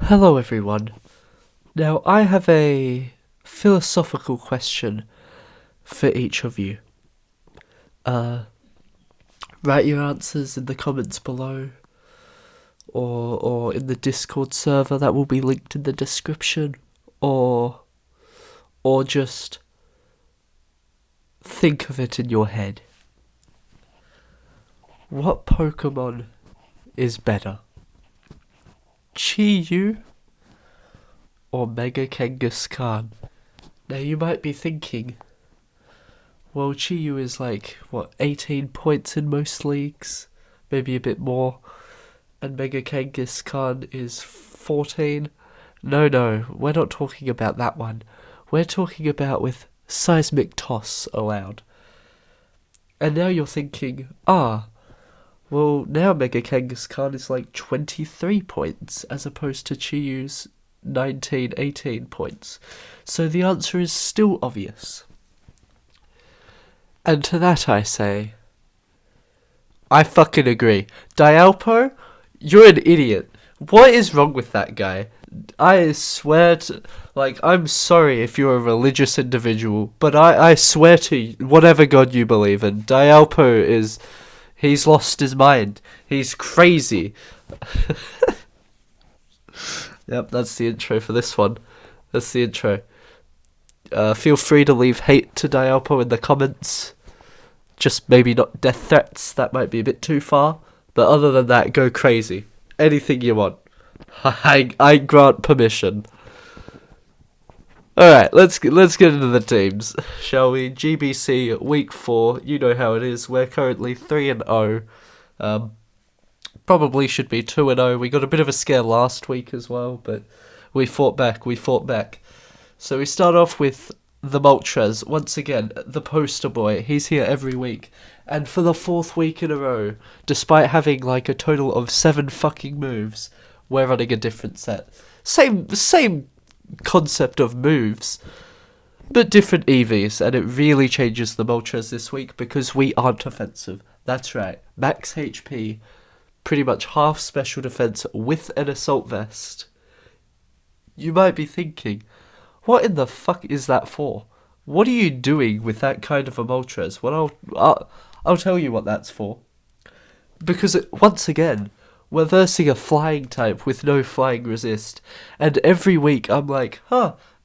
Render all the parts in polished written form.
Hello, everyone. Now, I have a philosophical question for each of you. Uh, Write your answers in the comments below, or in the Discord server that will be linked in the description, or just think of it in your head. What Pokemon is better, Chi-Yu or Mega Kangaskhan? Now, you might be thinking, well, Chi-Yu is 18 points in most leagues, maybe a bit more, and Mega Kangaskhan is 14. No, we're not talking about that one. We're talking about with seismic toss allowed. And now you're thinking, well, now Mega Kangaskhan is 23 points as opposed to Chi-Yu's 19, 18 points. So the answer is still obvious. And to that I say, I fucking agree. Dialpo, you're an idiot. What is wrong with that guy? I swear to... I'm sorry if you're a religious individual, but I swear to you, whatever god you believe in, Dialpo is... He's lost his mind. He's crazy. Yep, that's the intro for this one. That's the intro. Feel free to leave hate to Dialpo in the comments. Just maybe not death threats, that might be a bit too far. But other than that, go crazy. Anything you want. I grant permission. Alright, let's get into the teams, shall we? GBC, week 4, you know how it is. We're currently 3-0. Probably should be 2-0. We got a bit of a scare last week as well, but we fought back. So we start off with the Moltres. Once again, the poster boy. He's here every week. And for the 4th week in a row, despite having a total of 7 fucking moves, we're running a different set. Same concept of moves, but different EVs, and it really changes the Moltres this week because we aren't offensive. That's right. Max HP, pretty much half special defense with an assault vest. You might be thinking, what in the fuck is that for? What are you doing with that kind of a Moltres? Well, I'll tell you what that's for. Because, once again, we're versing a flying type with no flying resist. And every week I'm like,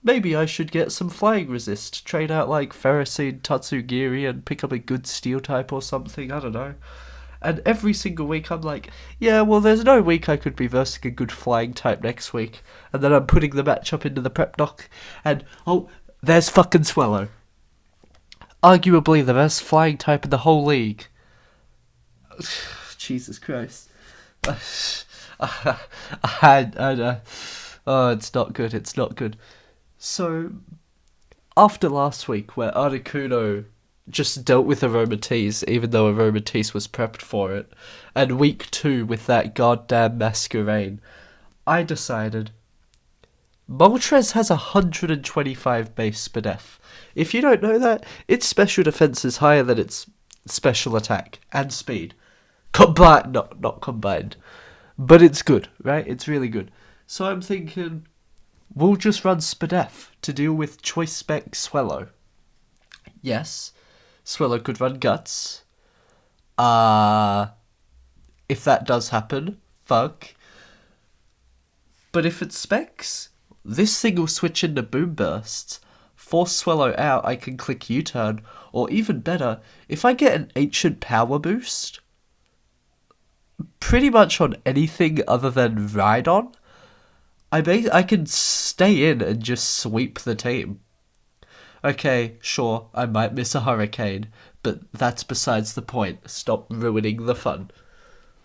maybe I should get some flying resist. Trade out Ferrocene, Tatsugiri, and pick up a good steel type or something, I don't know. And every single week I'm like, yeah, well, there's no week I could be versing a good flying type next week. And then I'm putting the matchup into the prep doc, and, there's fucking Swellow. Arguably the best flying type in the whole league. Jesus Christ. It's not good. So, after last week, where Articuno just dealt with Aromatisse, even though Aromatisse was prepped for it, and week 2 with that goddamn Masquerain, I decided Moltres has 125 base Spadef. If you don't know that, its special defense is higher than its special attack and speed. Not combined. But it's good, right? It's really good. So I'm thinking, we'll just run Spadef to deal with Choice Spec Swellow. Yes, Swellow could run Guts. If that does happen, fuck. But if it specs, this thing will switch into Boom Bursts. Force Swellow out, I can click U-turn. Or even better, if I get an Ancient Power boost, pretty much on anything other than Rhydon, I can stay in and just sweep the team. Okay, sure, I might miss a Hurricane, but that's besides the point. Stop ruining the fun.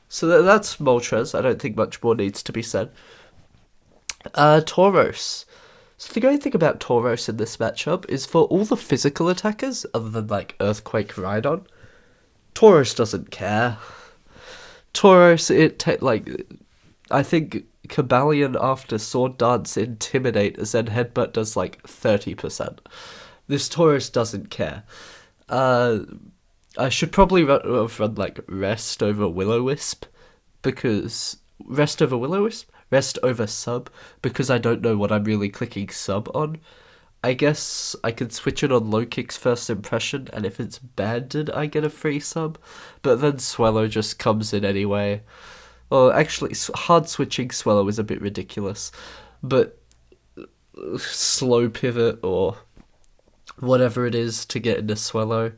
So that's Moltres. I don't think much more needs to be said. Tauros. So the great thing about Tauros in this matchup is for all the physical attackers, other than Earthquake Rhydon, Tauros doesn't care. Tauros, I think Cobalion after Sword Dance, Intimidate, Zen Headbutt does 30%. This Tauros doesn't care. I should probably run Rest over Will-O-Wisp, because Rest over Will-O-Wisp? rest over sub, because I don't know what I'm really clicking sub on. I guess I could switch it on low kick's first impression, and if it's banded, I get a free sub. But then Swellow just comes in anyway. Well, actually, hard switching Swellow is a bit ridiculous, but slow pivot or whatever it is to get into Swellow,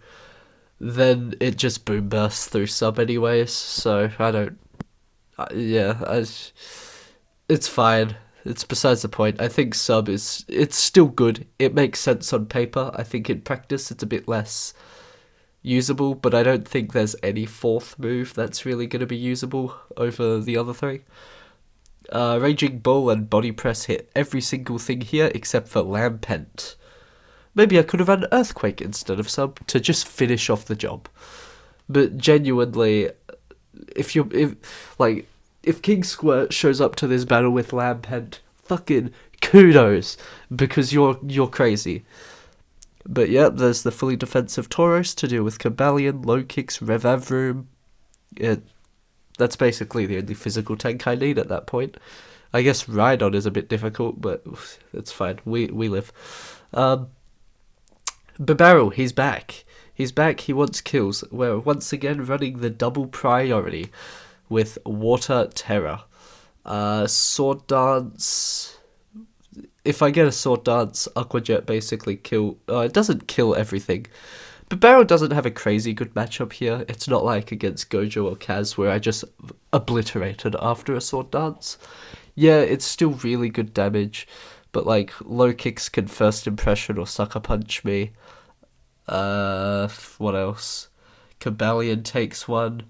then it just boom bursts through sub anyways. So I don't. It's fine. It's besides the point. I think sub it's still good. It makes sense on paper. I think in practice it's a bit less usable, but I don't think there's any fourth move that's really going to be usable over the other three. Raging Bull and Body Press hit every single thing here except for Lampent. Maybe I could have run Earthquake instead of sub to just finish off the job. But genuinely, if KingSquirt shows up to this battle with Lampent, fucking kudos, because you're crazy. But yeah, there's the fully defensive Tauros to deal with Cobalion, low kicks, Revavroom. That's basically the only physical tank I need at that point. I guess Rhydon is a bit difficult, but it's fine. We live. Babarrel, he's back. He's back, he wants kills. We're once again running the double priority with Water Terror. Sword Dance. If I get a Sword Dance, Aqua Jet basically kill... it doesn't kill everything. But Barrow doesn't have a crazy good matchup here. It's not like against Gojo or Kaz where I just obliterated after a Sword Dance. Yeah, it's still really good damage, but like low kicks can first impression or sucker punch me. What else? Cobalion takes one.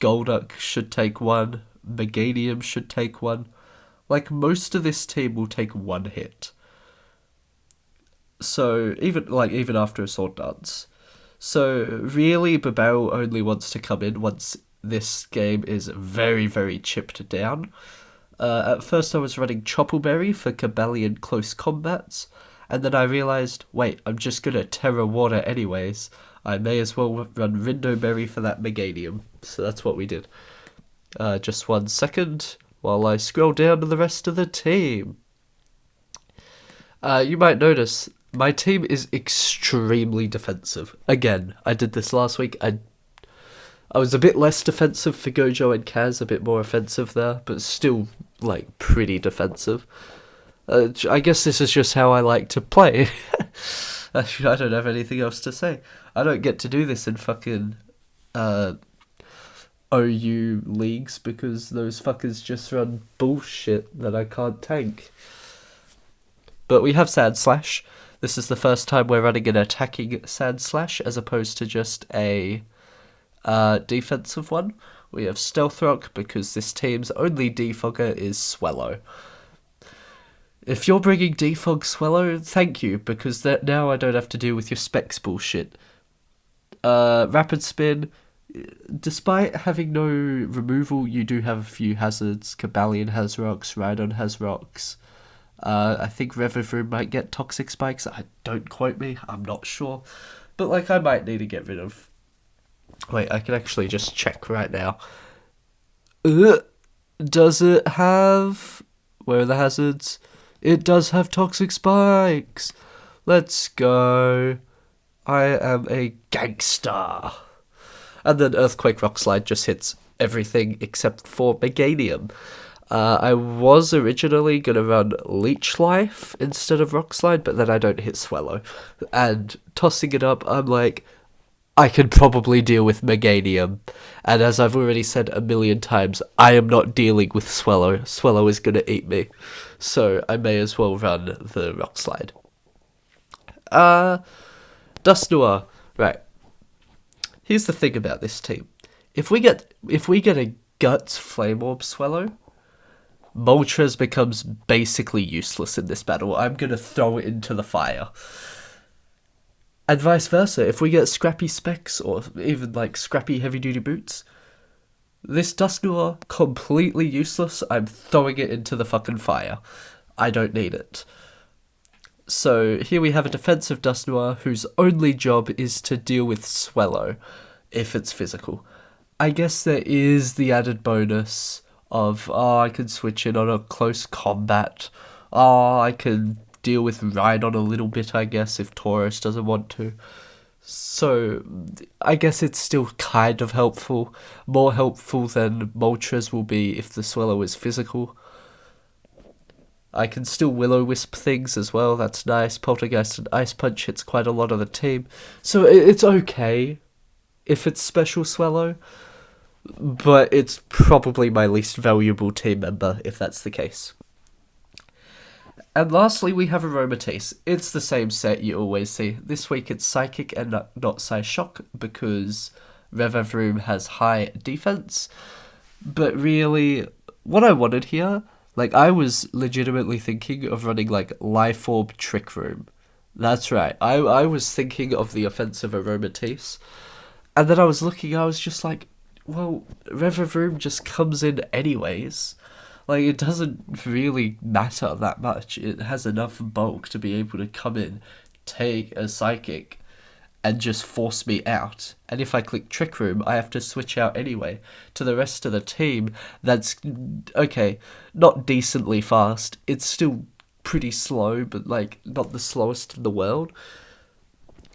Golduck should take one. Meganium should take one. Like, most of this team will take one hit. So, even after a Sword Dance. So, really, Babarrel only wants to come in once this game is very, very chipped down. At first I was running Choppleberry for Cobalion close combats, and then I realised, wait, I'm just gonna Terra Water anyways. I may as well run Rindoberry for that Meganium. So that's what we did. Just 1 second while I scroll down to the rest of the team. You might notice my team is extremely defensive. Again, I did this last week. I was a bit less defensive for Gojo and Kaz, a bit more offensive there, but still, like, pretty defensive. I guess this is just how I like to play. I don't have anything else to say. I don't get to do this in fucking OU leagues because those fuckers just run bullshit that I can't tank. But we have Sand Slash. This is the first time we're running an attacking Sand Slash as opposed to just a defensive one. We have Stealth Rock because this team's only defogger is Swellow. If you're bringing defog Swellow, thank you, because now I don't have to deal with your specs bullshit. Rapid Spin, despite having no removal, you do have a few hazards. Cobalion has rocks, Rhydon has rocks. I think Revavroom might get Toxic Spikes. Don't quote me, I'm not sure. But like, I might need to get rid of... Wait, I can actually just check right now. Does it have... Where are the hazards? It does have Toxic Spikes. Let's go. I am a gangster. And then Earthquake Rock Slide just hits everything except for Meganium. I was originally going to run Leech Life instead of Rock Slide, but then I don't hit Swellow. And tossing it up, I'm like, I could probably deal with Meganium. And as I've already said a million times, I am not dealing with Swellow. Swellow is going to eat me. So I may as well run the Rock Slide. Dusknoir. Right. Here's the thing about this team. If we get a Guts Flame Orb Swellow, Moltres becomes basically useless in this battle. I'm going to throw it into the fire. And vice versa, if we get Scrappy Specs, or even like Scrappy Heavy Duty Boots, this Dusknoir, completely useless, I'm throwing it into the fucking fire. I don't need it. So here we have a defensive Dusknoir whose only job is to deal with Swellow, if it's physical. I guess there is the added bonus of, oh, I can switch in on a close combat. Oh, I can deal with Rhydon a little bit, I guess, if Taurus doesn't want to. So, I guess it's still kind of helpful. More helpful than Moltres will be if the Swellow is physical. I can still Will-O-Wisp things as well, that's nice. Poltergeist and Ice Punch hits quite a lot of the team. So it's okay if it's Special Swellow, but it's probably my least valuable team member if that's the case. And lastly, we have Aromatisse. It's the same set you always see. This week it's Psychic and not Psyshock because Revavroom has high defense. But really, what I wanted here, like, I was legitimately thinking of running, like, Life Orb Trick Room. That's right. I was thinking of the offensive Aromatisse. And then I was looking, I was just like, well, Revavroom just comes in anyways. Like, it doesn't really matter that much. It has enough bulk to be able to come in, take a Psychic, and just force me out. And if I click Trick Room, I have to switch out anyway. To the rest of the team, that's, okay, not decently fast. It's still pretty slow, but, like, not the slowest in the world.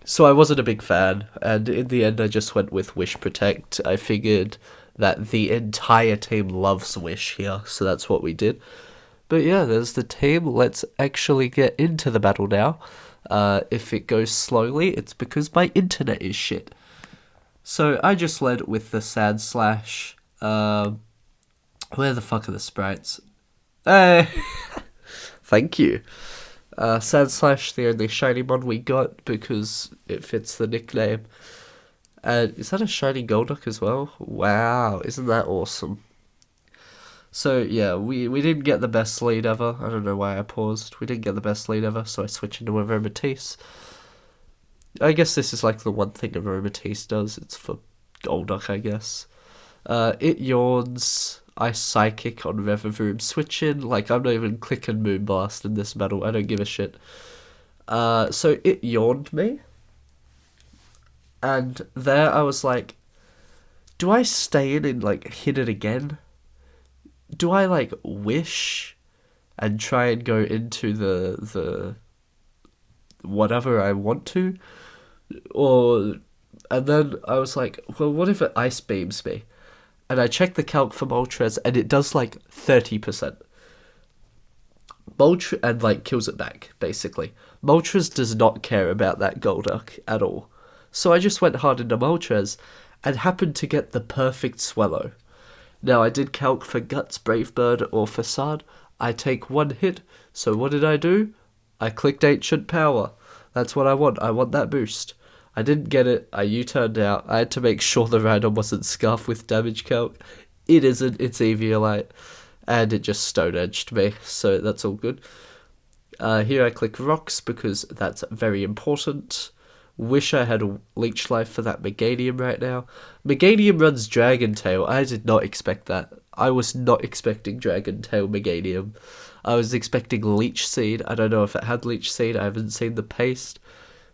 So I wasn't a big fan, and in the end I just went with Wish Protect. I figured that the entire team loves Wish here, so that's what we did. But yeah, there's the team. Let's actually get into the battle now. If it goes slowly, it's because my internet is shit. So I just led with the Sad Slash. Where the fuck are the sprites? Hey! Thank you. Sad Slash, the only shiny mod we got because it fits the nickname. And is that a shiny Golduck as well? Wow, isn't that awesome? So yeah, we didn't get the best lead ever. I don't know why I paused. We didn't get the best lead ever, so I switched into Aromatisse. I guess this is like the one thing Aromatisse does. It's for Golduck, I guess. It yawns. I Psychic on Revavroom. Switch in. Like, I'm not even clicking Moonblast in this battle. I don't give a shit. So it yawned me. And there I was like, do I stay in and, like, hit it again? Do I, like, wish and try and go into the whatever I want to? And then I was like, well, what if it Ice Beams me? And I checked the calc for Moltres, and it does, like, 30%. And, like, kills it back, basically. Moltres does not care about that Golduck at all. So I just went hard into Moltres, and happened to get the perfect Swellow. Now, I did calc for Guts, Brave Bird, or Facade. I take one hit, so what did I do? I clicked Ancient Power. That's what I want. I want that boost. I didn't get it. I U-turned out. I had to make sure the Rhydon wasn't Scarf with damage calc. It isn't. It's Eviolite. And it just Stone Edged me, so that's all good. Here I click Rocks because that's very important. Wish I had a Leech Life for that Meganium right now. Meganium runs Dragon Tail. I did not expect that. I was not expecting Dragon Tail Meganium. I was expecting Leech Seed. I don't know if it had Leech Seed. I haven't seen the paste.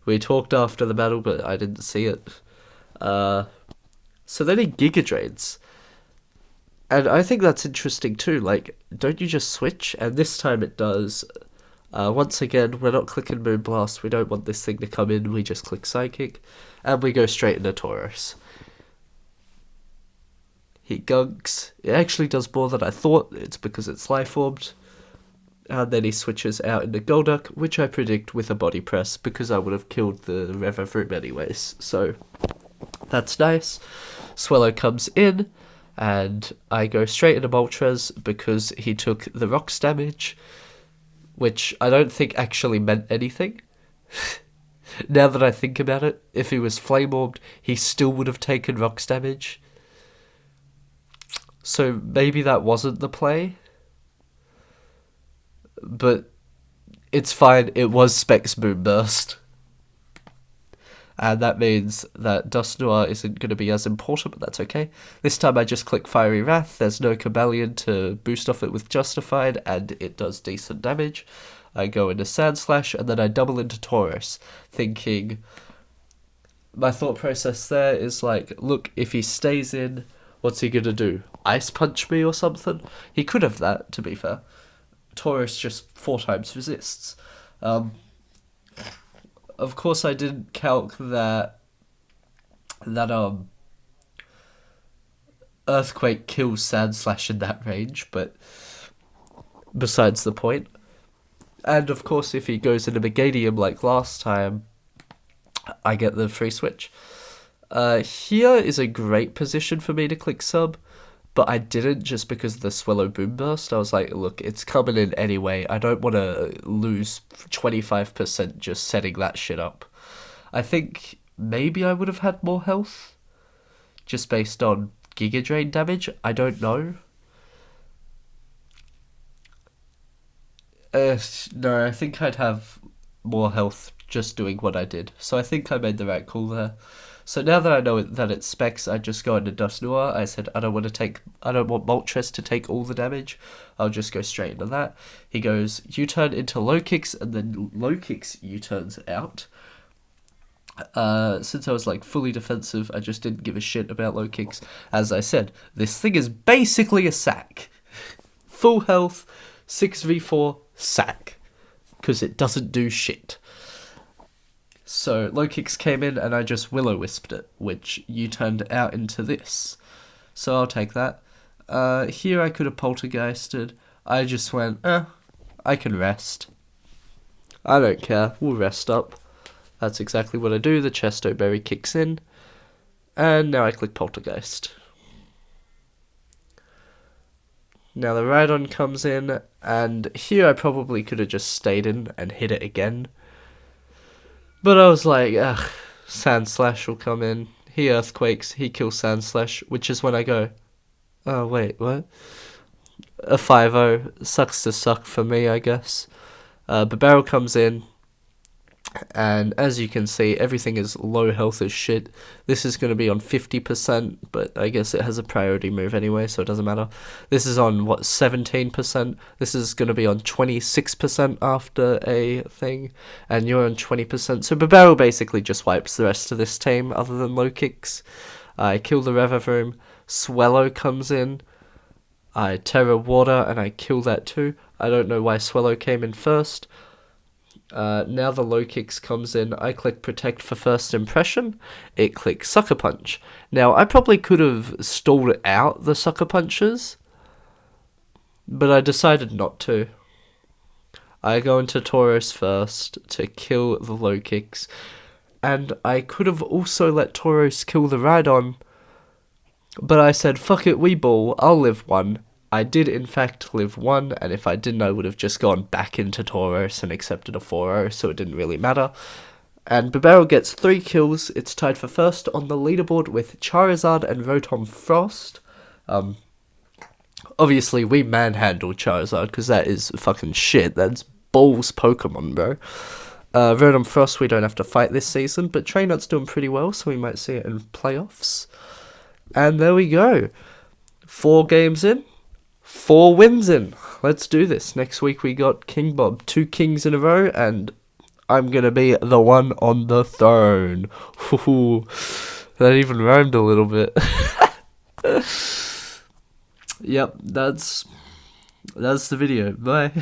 We talked after the battle, but I didn't see it. So then he Giga Drains. And I think that's interesting too. Like, don't you just switch? And this time it does. Once again, we're not clicking Moonblast. We don't want this thing to come in. We just click Psychic. And we go straight into Taurus. He gunks. It actually does more than I thought. It's because it's Life Orbed. And then he switches out into Golduck, which I predict with a Body Press, because I would have killed the Revavroom anyways. So, that's nice. Swellow comes in, and I go straight into Moltres, because he took the Rocks damage, which I don't think actually meant anything. Now that I think about it, if he was Flame Orbed, he still would have taken Rocks damage. So maybe that wasn't the play. But it's fine, it was Specs Moonburst. And that means that Dust Noir isn't going to be as important, but that's okay. This time I just click Fiery Wrath, there's no Cobalion to boost off it with Justified, and it does decent damage. I go into Sand Slash, and then I double into Taurus, thinking... My thought process there is like, look, if he stays in... What's he gonna do? Ice punch me or something? He could have that, to be fair. Tauros just 4 times resists. Of course I didn't calc that Earthquake kills Sandslash in that range, but besides the point. And of course if he goes into Meganium like last time, I get the free switch. Here is a great position for me to click sub, but I didn't just because of the Swellow Boom Burst. I was like, look, it's coming in anyway. I don't want to lose 25% just setting that shit up. I think maybe I would have had more health, just based on Giga Drain damage. I don't know. No, I think I'd have more health just doing what I did. So I think I made the right call there. So now that I know that it's specs, I just go into Dusnoir. I said I don't want Moltres to take all the damage. I'll just go straight into that. He goes U-turn into low kicks, and then low kicks U-turns out. Since I was like fully defensive, I just didn't give a shit about low kicks. As I said, this thing is basically a sack. Full health, 6v4 sack, because it doesn't do shit. So low kicks came in and I just Will-O-Wisped it, which U-turned out into this. So I'll take that. Here I could have Poltergeisted. I just went, I can rest. I don't care, we'll rest up. That's exactly what I do. The Chesto Berry kicks in. And now I click Poltergeist. Now the Rhydon comes in, and here I probably could have just stayed in and hit it again. But I was like, Sandslash will come in. He Earthquakes, he kills Sandslash, which is when I go, oh wait, what? A 5-0, sucks to suck for me, I guess. Babaro comes in, and as you can see, everything is low health as shit. This is going to be on 50%, but I guess it has a priority move anyway, so it doesn't matter. This is on, 17%? This is going to be on 26% after a thing, and you're on 20%. So Babaro basically just wipes the rest of this team, other than low kicks. I kill the Revavroom. Swellow comes in. I Terra Water, and I kill that too. I don't know why Swellow came in first. Now the low kicks comes in, I click protect for first impression, it clicks sucker punch. Now I probably could have stalled out the sucker punches, but I decided not to. I go into Tauros first to kill the low kicks, and I could have also let Tauros kill the Rhydon, but I said fuck it, Weeball, I'll live one. I did in fact live one, and if I didn't I would have just gone back into Tauros and accepted a 4-0, so it didn't really matter. And Babaro gets 3 kills, it's tied for first on the leaderboard with Charizard and Rotom Frost. Obviously we manhandled Charizard, because that is fucking shit, that's balls Pokemon, bro. Rotom Frost we don't have to fight this season, but Trainut's doing pretty well, so we might see it in playoffs. And there we go. 4 games in. 4 wins in. Let's do this. Next week we got King Bob. 2 kings in a row, and I'm going to be the one on the throne. Ooh, that even rhymed a little bit. Yep, that's the video. Bye.